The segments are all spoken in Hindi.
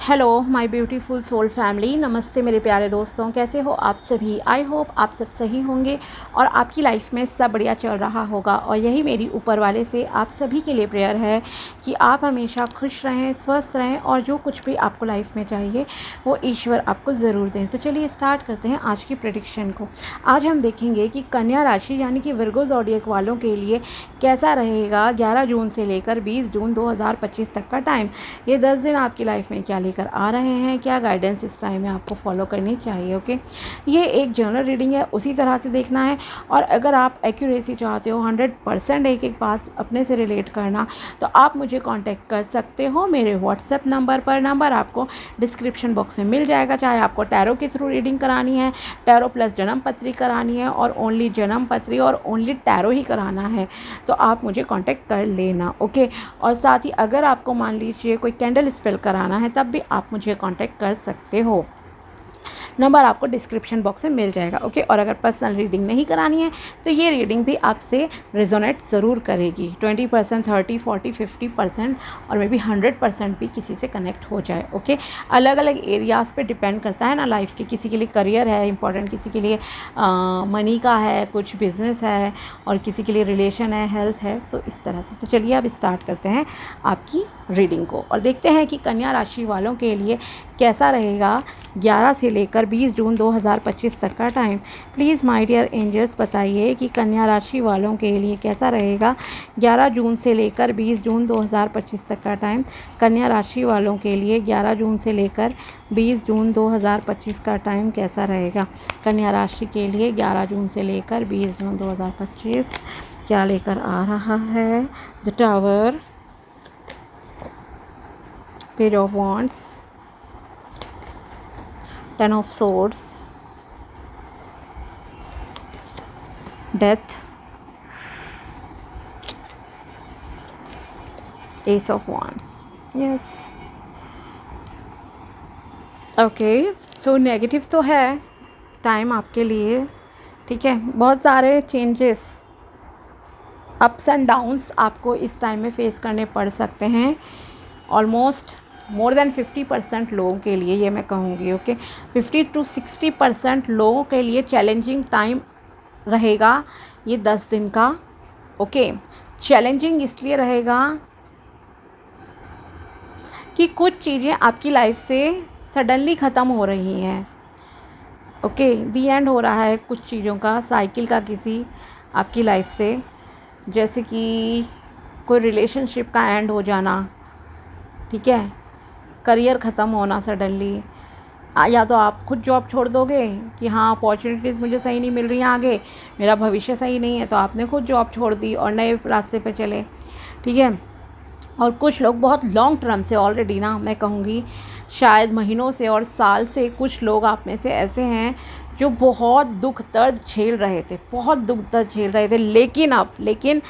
Hello my beautiful soul family, नमस्ते मेरे प्यारे दोस्तों। कैसे हो आप सभी? आई होप आप सब सही होंगे और आपकी लाइफ में सब बढ़िया चल रहा होगा। और यही मेरी ऊपर वाले से आप सभी के लिए प्रेयर है कि आप हमेशा खुश रहें, स्वस्थ रहें और जो कुछ भी आपको लाइफ में चाहिए वो ईश्वर आपको ज़रूर दें। तो चलिए स्टार्ट करते हैं आज की प्रेडिक्शन को। आज हम देखेंगे कि कन्या राशि यानी कि विर्गो ज़ोडिएक वालों के लिए कैसा रहेगा 11 जून से लेकर 20 जून 2025 तक का टाइम। ये 10 दिन आपकी लाइफ में क्या लेकर आ रहे हैं, क्या गाइडेंस इस टाइम में आपको फॉलो करनी चाहिए। ओके, ये एक जनरल रीडिंग है, उसी तरह से देखना है। और अगर आप एक्यूरेसी चाहते हो 100% एक एक बात अपने से रिलेट करना, तो आप मुझे कांटेक्ट कर सकते हो मेरे व्हाट्सएप नंबर पर। नंबर आपको डिस्क्रिप्शन बॉक्स में मिल जाएगा। चाहे आपको टैरो के थ्रू रीडिंग करानी है, टैरो प्लस जन्म पत्री करानी है और ओनली जन्म पत्री और ओनली टैरो ही कराना है, तो आप मुझे कांटेक्ट कर लेना। ओके, और साथ ही अगर आपको मान लीजिए कोई कैंडल स्पेल कराना है तब भी आप मुझे कांटेक्ट कर सकते हो। नंबर आपको डिस्क्रिप्शन बॉक्स में मिल जाएगा। ओके, और अगर पर्सनल रीडिंग नहीं करानी है तो ये रीडिंग भी आपसे रेजोनेट ज़रूर करेगी। 20%, 30, 40, 50% और मे बी 100% भी किसी से कनेक्ट हो जाए। ओके, अलग अलग एरियाज़ पे डिपेंड करता है ना लाइफ के। किसी के लिए करियर है इंपॉर्टेंट, किसी के लिए मनी का है, कुछ बिजनेस है, और किसी के लिए रिलेशन है, हेल्थ है। सो इस तरह से। तो चलिए अब स्टार्ट करते हैं आपकी रीडिंग को और देखते हैं कि कन्या राशि वालों के लिए कैसा रहेगा 11 से लेकर 20 जून 2025 तक का time. Please my dear angels बताइए कि कन्या राशि वालों के लिए कैसा रहेगा 11 जून से लेकर 20 जून 2025 तक का टाइम। कन्या राशि वालों के लिए 11 जून से लेकर 20 जून 2025 का टाइम कैसा रहेगा। कन्या राशि के लिए 11 जून से लेकर 20 जून 2025 क्या लेकर आ रहा है। The tower, page of wands, Ten of Swords, Death, Ace of Wands. Yes. Okay, so negative तो है टाइम आपके लिए, ठीक है। बहुत सारे चेंजेस, अप्स एंड डाउन्स आपको इस टाइम में फेस करने पड़ सकते हैं। ऑलमोस्ट मोर देन 50% लोगों के लिए ये मैं कहूँगी। ओके, 50 to 60% लोगों के लिए चैलेंजिंग टाइम रहेगा ये 10 दिन का। ओके, चैलेंजिंग इसलिए रहेगा कि कुछ चीज़ें आपकी लाइफ से सडनली ख़त्म हो रही हैं। ओके, दी एंड हो रहा है कुछ चीज़ों का, साइकिल का किसी आपकी लाइफ से, जैसे कि कोई रिलेशनशिप का एंड हो जाना, ठीक है, करियर ख़त्म होना सडनली, या तो आप खुद जॉब छोड़ दोगे कि हाँ अपॉर्चुनिटीज़ मुझे सही नहीं मिल रही हैं, आगे मेरा भविष्य सही नहीं है, तो आपने खुद जॉब छोड़ दी और नए रास्ते पे चले, ठीक है। और कुछ लोग बहुत लॉन्ग टर्म से ऑलरेडी ना, मैं कहूँगी शायद महीनों से और साल से, कुछ लोग आप में से ऐसे हैं जो बहुत दुख दर्द झेल रहे थे, बहुत दुख दर्द झेल रहे थे, लेकिन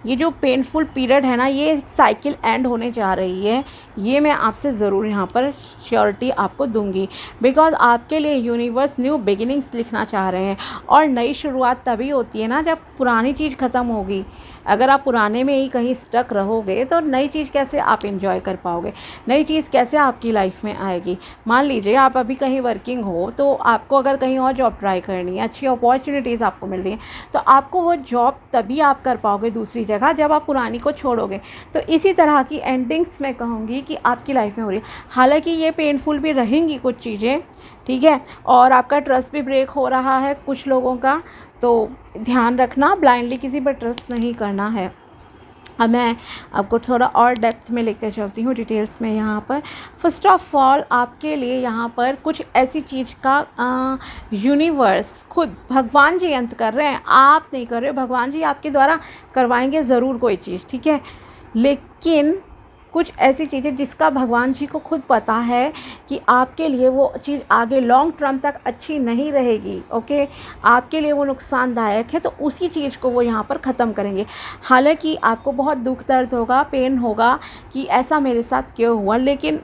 ये जो पेनफुल पीरियड है ना, ये साइकिल एंड होने जा रही है। ये मैं आपसे ज़रूर यहाँ पर श्योरिटी आपको दूंगी, बिकॉज आपके लिए यूनिवर्स न्यू बिगिनिंग्स लिखना चाह रहे हैं। और नई शुरुआत तभी होती है ना जब पुरानी चीज़ ख़त्म होगी। अगर आप पुराने में ही कहीं स्टक रहोगे तो नई चीज़ कैसे आप एंजॉय कर पाओगे, नई चीज़ कैसे आपकी लाइफ में आएगी। मान लीजिए आप अभी कहीं वर्किंग हो, तो आपको अगर कहीं और जॉब ट्राई करनी है, अच्छी अपॉर्चुनिटीज़ आपको मिल रही हैं, तो आपको वो जॉब तभी आप कर पाओगे दूसरी जगह जब आप पुरानी को छोड़ोगे। तो इसी तरह की एंडिंग्स मैं कहूँगी कि आपकी लाइफ में हो रही है। हालांकि ये पेनफुल भी रहेंगी कुछ चीज़ें, ठीक है, और आपका ट्रस्ट भी ब्रेक हो रहा है कुछ लोगों का, तो ध्यान रखना, ब्लाइंडली किसी पर ट्रस्ट नहीं करना है। अब मैं आपको थोड़ा और डेप्थ में लेकर चलती हूँ, डिटेल्स में यहाँ पर। फर्स्ट ऑफ ऑल आपके लिए यहाँ पर कुछ ऐसी चीज़ का यूनिवर्स खुद भगवान जी अंत कर रहे हैं, आप नहीं कर रहे हो, भगवान जी आपके द्वारा करवाएंगे ज़रूर कोई चीज़, ठीक है। लेकिन कुछ ऐसी चीज़ें जिसका भगवान जी को खुद पता है कि आपके लिए वो चीज़ आगे लॉन्ग टर्म तक अच्छी नहीं रहेगी। ओके, आपके लिए वो नुकसानदायक है, तो उसी चीज़ को वो यहाँ पर ख़त्म करेंगे। हालांकि आपको बहुत दुख दर्द होगा, पेन होगा कि ऐसा मेरे साथ क्यों हुआ, लेकिन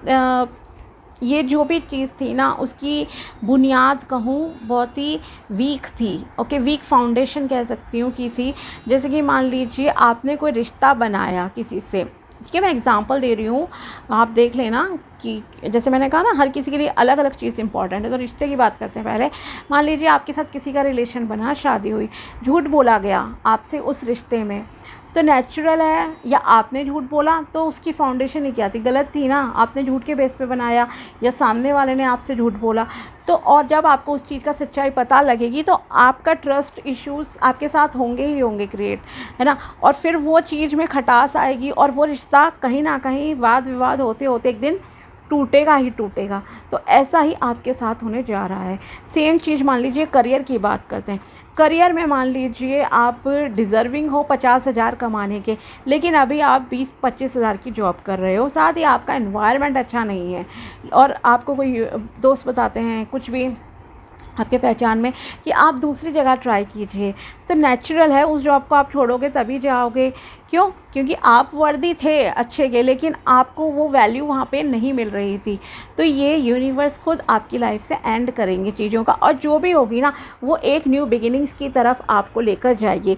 ये जो भी चीज़ थी ना, उसकी बुनियाद कहूँ बहुत ही वीक थी। ओके, वीक फाउंडेशन कह सकती हूँ कि थी। जैसे कि मान लीजिए आपने कोई रिश्ता बनाया किसी से, ठीक है, मैं एग्जांपल दे रही हूँ, आप देख लेना कि जैसे मैंने कहा ना हर किसी के लिए अलग अलग चीज़ इंपॉर्टेंट है। तो रिश्ते की बात करते हैं पहले। मान लीजिए आपके साथ किसी का रिलेशन बना, शादी हुई, झूठ बोला गया आपसे उस रिश्ते में, तो नेचुरल है, या आपने झूठ बोला तो उसकी फाउंडेशन ही क्या थी, गलत थी ना, आपने झूठ के बेस पे बनाया या सामने वाले ने आपसे झूठ बोला। तो और जब आपको उस चीज़ का सच्चाई पता लगेगी तो आपका ट्रस्ट इश्यूज़ आपके साथ होंगे ही होंगे क्रिएट, है ना। और फिर वो चीज़ में खटास आएगी और वो रिश्ता कहीं ना कहीं वाद विवाद होते होते एक दिन टूटेगा ही टूटेगा। तो ऐसा ही आपके साथ होने जा रहा है। सेम चीज़ मान लीजिए करियर की बात करते हैं। करियर में मान लीजिए आप डिज़र्विंग हो 50,000 कमाने के, लेकिन अभी आप 20-25 हज़ार की जॉब कर रहे हो, साथ ही आपका एनवायरनमेंट अच्छा नहीं है और आपको कोई दोस्त बताते हैं कुछ भी आपके पहचान में कि आप दूसरी जगह ट्राई कीजिए, तो नेचुरल है उस जॉब को आप छोड़ोगे तभी जाओगे। क्यों? क्योंकि आप वर्दी थे अच्छे के, लेकिन आपको वो वैल्यू वहाँ पे नहीं मिल रही थी। तो ये यूनिवर्स खुद आपकी लाइफ से एंड करेंगे चीज़ों का, और जो भी होगी ना वो एक न्यू बिगिनिंग्स की तरफ आपको लेकर जाएगी,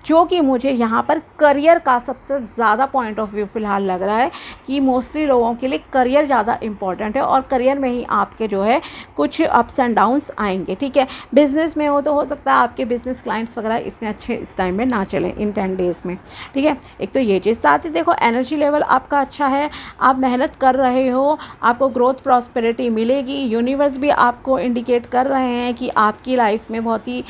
जो कि मुझे यहाँ पर करियर का सबसे ज़्यादा पॉइंट ऑफ व्यू फ़िलहाल लग रहा है कि मोस्टली लोगों के लिए करियर ज़्यादा इम्पॉर्टेंट है, और करियर में ही आपके जो है कुछ अप्स एंड डाउन्स आएंगे। ठीक है, बिज़नेस में हो तो हो सकता है आपके बिज़नेस क्लाइंट्स वगैरह इतने अच्छे इस टाइम में ना चलें इन 10 डेज़ में। ठीक है, एक तो ये चीज़। साथ ही देखो एनर्जी लेवल आपका अच्छा है, आप मेहनत कर रहे हो, आपको ग्रोथ प्रॉस्पेरिटी मिलेगी। यूनिवर्स भी आपको इंडिकेट कर रहे हैं कि आपकी लाइफ में बहुत ही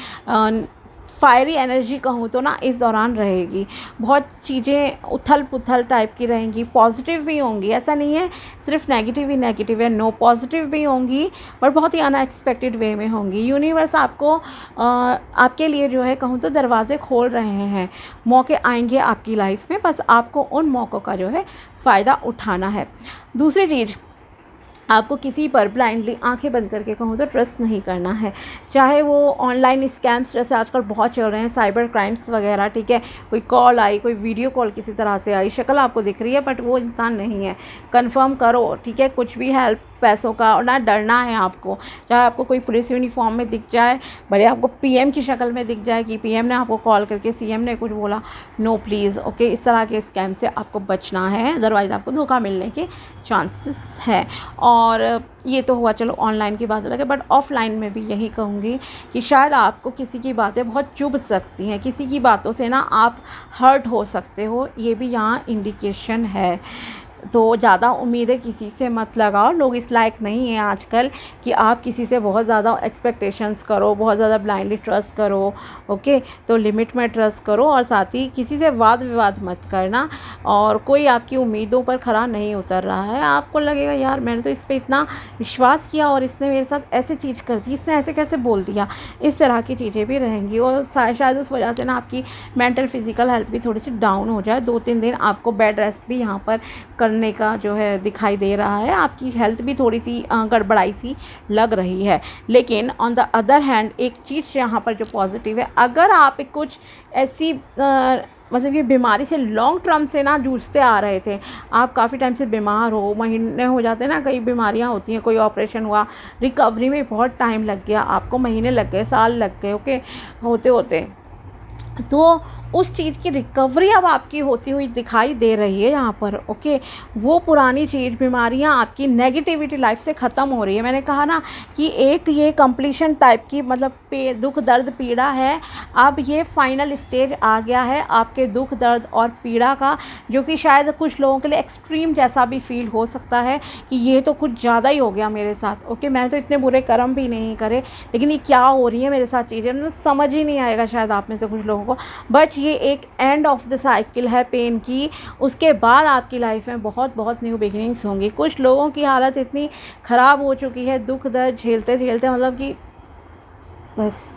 फायरी एनर्जी कहूँ तो ना इस दौरान रहेगी। बहुत चीज़ें उथल पुथल टाइप की रहेंगी, पॉजिटिव भी होंगी, ऐसा नहीं है सिर्फ नेगेटिव ही नेगेटिव है, नो, पॉजिटिव भी होंगी पर बहुत ही अनएक्सपेक्टेड वे में होंगी। यूनिवर्स आपको आपके लिए जो है कहूँ तो दरवाज़े खोल रहे हैं, मौके आएंगे आपकी लाइफ में, बस आपको उन मौक़ों का जो है फ़ायदा उठाना है। दूसरी चीज़, आपको किसी पर ब्लाइंडली आंखें बंद करके कहूँ तो ट्रस्ट नहीं करना है, चाहे वो ऑनलाइन स्कैम्स जैसे आजकल बहुत चल रहे हैं, साइबर क्राइम्स वगैरह। ठीक है, कोई कॉल आई, कोई वीडियो कॉल किसी तरह से आई, शक्ल आपको दिख रही है बट वो इंसान नहीं है, कंफर्म करो। ठीक है, कुछ भी हेल्प पैसों का, और ना डरना है आपको, चाहे आपको कोई पुलिस यूनिफॉर्म में दिख जाए, भले आपको पीएम की शक्ल में दिख जाए कि पीएम ने आपको कॉल करके सीएम ने कुछ बोला, नो प्लीज़, ओके, इस तरह के स्कैम से आपको बचना है, अदरवाइज़ आपको धोखा मिलने के चांसेस है। और ये तो हुआ चलो ऑनलाइन की बात अलग है, बट ऑफलाइन में भी यही कहूँगी कि शायद आपको किसी की बातें बहुत चुभ सकती हैं, किसी की बातों से ना आप हर्ट हो सकते हो, ये भी यहाँ इंडिकेशन है। तो ज़्यादा उम्मीदें किसी से मत लगाओ, लोग इस लायक नहीं हैं आजकल कि आप किसी से बहुत ज़्यादा एक्सपेक्टेशंस करो, बहुत ज़्यादा ब्लाइंडली ट्रस्ट करो। ओके, तो लिमिट में ट्रस्ट करो, और साथ ही किसी से वाद विवाद मत करना। और कोई आपकी उम्मीदों पर खरा नहीं उतर रहा है, आपको लगेगा यार मैंने तो इस पर इतना विश्वास किया और इसने मेरे साथ ऐसे चीज़ कर दी, इसने ऐसे कैसे बोल दिया, इस तरह की चीज़ें भी रहेंगी। और शायद उस वजह से ना आपकी मेंटल फिजिकल हेल्थ भी थोड़ी सी डाउन हो जाए, 2-3 दिन आपको बेड रेस्ट भी यहाँ पर करने का जो है दिखाई दे रहा है, आपकी हेल्थ भी थोड़ी सी गड़बड़ाई सी लग रही है। लेकिन ऑन द अदर हैंड एक चीज़ यहाँ पर जो पॉजिटिव है, अगर आप कुछ ऐसी मतलब ये बीमारी से लॉन्ग टर्म से ना जूझते आ रहे थे, आप काफ़ी टाइम से बीमार हो, महीने हो जाते हैं ना, कई बीमारियां होती हैं, कोई ऑपरेशन हुआ, रिकवरी में बहुत टाइम लग गया, आपको महीने लग गए, साल लग गए, ओके, होते होते, तो उस चीज़ की रिकवरी अब आपकी होती हुई दिखाई दे रही है यहाँ पर। ओके, वो पुरानी चीज़, बीमारियाँ, आपकी नेगेटिविटी लाइफ से ख़त्म हो रही है। मैंने कहा ना कि एक ये कंप्लीशन टाइप की मतलब दुख दर्द पीड़ा है, अब ये फाइनल स्टेज आ गया है आपके दुख दर्द और पीड़ा का, जो कि शायद कुछ लोगों के लिए एक्सट्रीम जैसा भी फील हो सकता है कि ये तो कुछ ज़्यादा ही हो गया मेरे साथ। ओके, मैं तो इतने बुरे कर्म भी नहीं करे, लेकिन ये क्या हो रही है मेरे साथ चीज़ें, मतलब समझ ही नहीं आएगा शायद आप में से कुछ लोगों को। बट ये एक एंड ऑफ द साइकिल है पेन की, उसके बाद आपकी लाइफ में बहुत बहुत न्यू बिगिनिंग्स होंगी। कुछ लोगों की हालत इतनी ख़राब हो चुकी है दुख दर्द झेलते झेलते, मतलब कि बस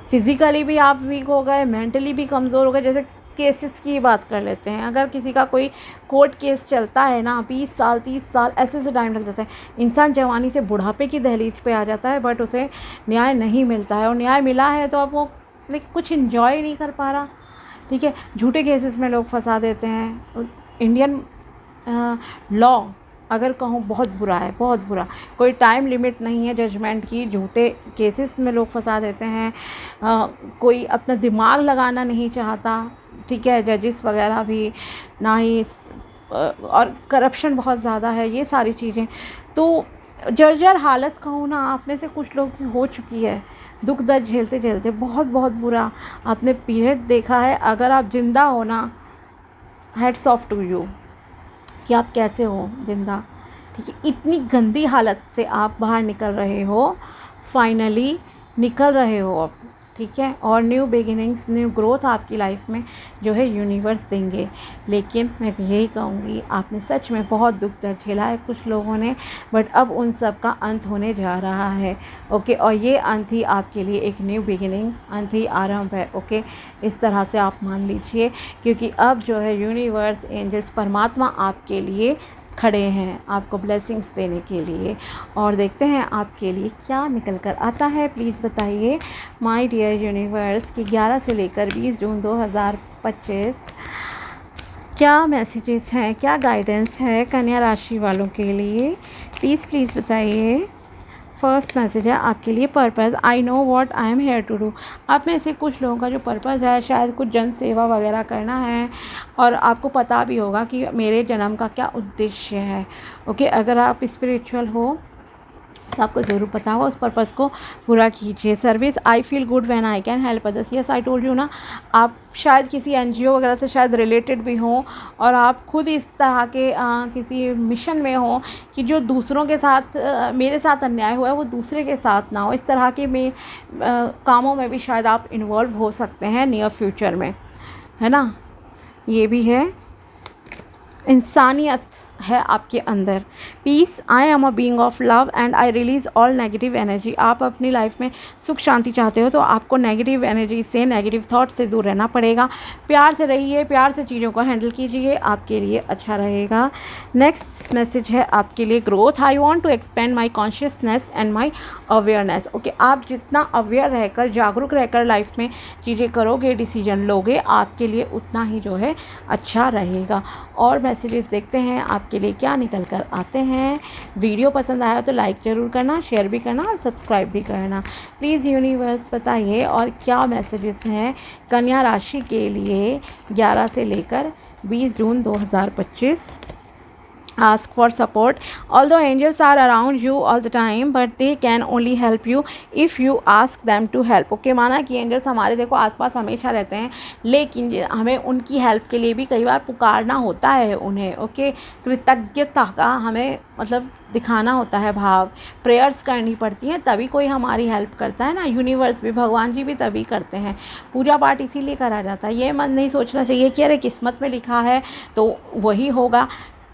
फिज़िकली भी आप वीक हो गए, मेंटली भी कमज़ोर हो गए। जैसे केसेस की बात कर लेते हैं, अगर किसी का कोई कोर्ट केस चलता है ना, 20 साल 30 साल ऐसे टाइम लग जाता है, इंसान जवानी से बुढ़ापे की दहलीज पे आ जाता है, बट उसे न्याय नहीं मिलता है, और न्याय मिला है तो अब वो कुछ इन्जॉय नहीं कर पा रहा। ठीक है, झूठे केसेस में लोग फंसा देते हैं। इंडियन लॉ अगर कहूँ बहुत बुरा है, बहुत बुरा, कोई टाइम लिमिट नहीं है जजमेंट की, झूठे केसेस में लोग फंसा देते हैं। कोई अपना दिमाग लगाना नहीं चाहता। ठीक है, जजेस वगैरह भी ना ही और करप्शन बहुत ज़्यादा है, ये सारी चीज़ें। तो जर्जर हालत कहूँ ना, आप में से कुछ लोग की हो चुकी है, दुख दर्द झेलते झेलते बहुत बहुत बुरा आपने पीरियड देखा है। अगर आप ज़िंदा हो ना, हेड्स ऑफ टू यू कि आप कैसे हो ज़िंदा, ठीक है। इतनी गंदी हालत से आप बाहर निकल रहे हो, फाइनली निकल रहे हो अब, ठीक है। और न्यू बिगिनिंग्स, न्यू ग्रोथ आपकी लाइफ में जो है यूनिवर्स देंगे। लेकिन मैं यही कहूँगी, आपने सच में बहुत दुख दर्द झेला है कुछ लोगों ने, बट अब उन सब का अंत होने जा रहा है, ओके। और ये अंत ही आपके लिए एक न्यू बिगिनिंग, अंत ही आरंभ है, ओके। इस तरह से आप मान लीजिए, क्योंकि अब जो है यूनिवर्स, एंजल्स, परमात्मा आपके लिए खड़े हैं आपको ब्लेसिंग्स देने के लिए। और देखते हैं आपके लिए क्या निकल कर आता है। प्लीज़ बताइए माय डियर यूनिवर्स कि 11 से लेकर 20 जून 2025 क्या मैसेजेस हैं, क्या गाइडेंस है कन्या राशि वालों के लिए। प्लीज़ बताइए। फर्स्ट मैसेज है आपके लिए, purpose. I know what I am here to do. आप में से कुछ लोगों का जो पर्पज़ है, शायद कुछ जन सेवा वगैरह करना है, और आपको पता भी होगा कि मेरे जन्म का क्या उद्देश्य है, ओके। अगर आप स्पिरिचुअल हो तो आपको ज़रूर पता होगा, उस पर्पज़ को पूरा कीजिए। Service, I feel good when I can help others. Yes, I told you ना, आप शायद किसी एनजीओ वगैरह से शायद रिलेटेड भी हों, और आप खुद इस तरह के किसी मिशन में हो कि जो दूसरों के साथ मेरे साथ अन्याय हुआ है वो दूसरे के साथ ना हो। इस तरह के कामों में भी शायद आप इन्वॉल्व हो सकते हैं नियर फ्यूचर में, है ना। ये भी है, इंसानियत है आपके अंदर। Peace, I am a being of love and I release all negative energy. आप अपनी लाइफ में सुख शांति चाहते हो तो आपको नेगेटिव एनर्जी से, नेगेटिव थॉट से दूर रहना पड़ेगा। प्यार से रहिए, प्यार से चीज़ों को हैंडल कीजिए, आपके लिए अच्छा रहेगा। नेक्स्ट मैसेज है आपके लिए, growth. I want to expand my consciousness and my awareness, okay. आप जितना अवेयर रहकर, जागरूक रहकर लाइफ में चीज़ें करोगे, डिसीजन लोगे, आपके लिए उतना ही जो है अच्छा रहेगा। और मैसेजेस देखते हैं आपके लिए क्या निकल कर आते हैं। वीडियो पसंद आया तो लाइक ज़रूर करना, शेयर भी करना और सब्सक्राइब भी करना। प्लीज़ यूनिवर्स बताइए और क्या मैसेजेस हैं कन्या राशि के लिए 11 से लेकर 20 जून 2025। Ask for support. Although angels are around you all the time, but they can only help you if you ask them to help. Okay, माना कि एंजल्स हमारे देखो आसपास हमेशा रहते हैं, लेकिन हमें उनकी हेल्प के लिए भी कई बार पुकारना होता है उन्हें, ओके। कृतज्ञता का हमें मतलब दिखाना होता है भाव, प्रेयर्स करनी पड़ती हैं, तभी कोई हमारी हेल्प करता है ना। यूनिवर्स भी, भगवान जी भी तभी करते हैं। पूजा पाठ इसीलिए करा जाता है। ये मन नहीं सोचना चाहिए कि अरे किस्मत में लिखा है तो वही होगा।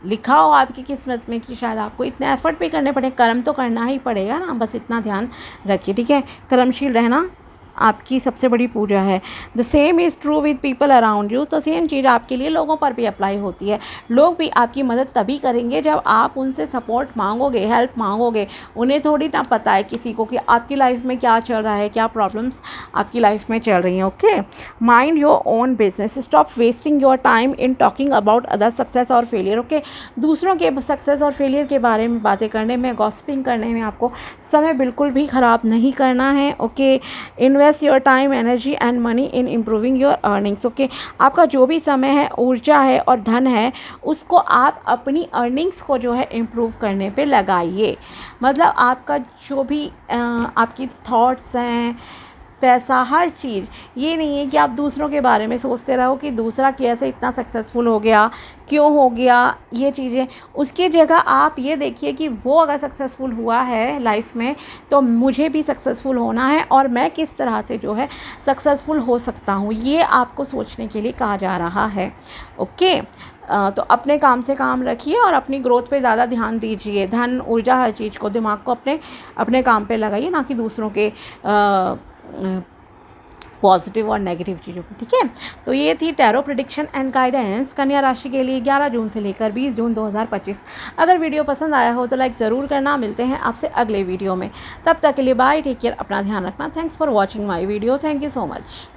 लिखा हो आपकी किस्मत में कि शायद आपको इतने एफर्ट भी करने पड़े, कर्म तो करना ही पड़ेगा ना, बस इतना ध्यान रखिए, ठीक है। कर्मशील रहना आपकी सबसे बड़ी पूजा है। The same is true with people around you. तो सेम चीज़ आपके लिए लोगों पर भी अप्लाई होती है। लोग भी आपकी मदद तभी करेंगे जब आप उनसे सपोर्ट मांगोगे, हेल्प मांगोगे। उन्हें थोड़ी ना पता है किसी को कि आपकी लाइफ में क्या चल रहा है, क्या प्रॉब्लम्स आपकी लाइफ में चल रही हैं, okay. Mind your own business, stop wasting your time in talking about other success और फेलियर, ओके। दूसरों के सक्सेस और फेलियर के बारे में बातें करने में, गॉसिपिंग करने में आपको समय बिल्कुल भी ख़राब नहीं करना है, okay. Invest your time, energy and money in improving your earnings, okay. आपका जो भी समय है, ऊर्जा है और धन है, उसको आप अपनी अर्निंग्स को जो है इम्प्रूव करने पे लगाइए। मतलब आपका जो भी आपकी थॉट्स हैं, पैसा, हर चीज़, ये नहीं है कि आप दूसरों के बारे में सोचते रहो कि दूसरा कैसे इतना सक्सेसफुल हो गया, क्यों हो गया, ये चीज़ें। उसकी जगह आप ये देखिए कि वो अगर सक्सेसफुल हुआ है लाइफ में तो मुझे भी सक्सेसफुल होना है, और मैं किस तरह से जो है सक्सेसफुल हो सकता हूँ, ये आपको सोचने के लिए कहा जा रहा है, ओके। तो अपने काम से काम रखिए और अपनी ग्रोथ पे ज़्यादा ध्यान दीजिए। धन, ऊर्जा, हर चीज़ को, दिमाग को अपने काम पे लगाइए, ना कि दूसरों के पॉजिटिव और नेगेटिव चीज़ों पर, ठीक है। तो ये थी टैरो प्रेडिक्शन एंड गाइडेंस कन्या राशि के लिए 11 जून से लेकर 20 जून 2025। अगर वीडियो पसंद आया हो तो लाइक ज़रूर करना। मिलते हैं आपसे अगले वीडियो में, तब तक के लिए बाय, टेक केयर, अपना ध्यान रखना। Thanks for watching my video, thank you so much.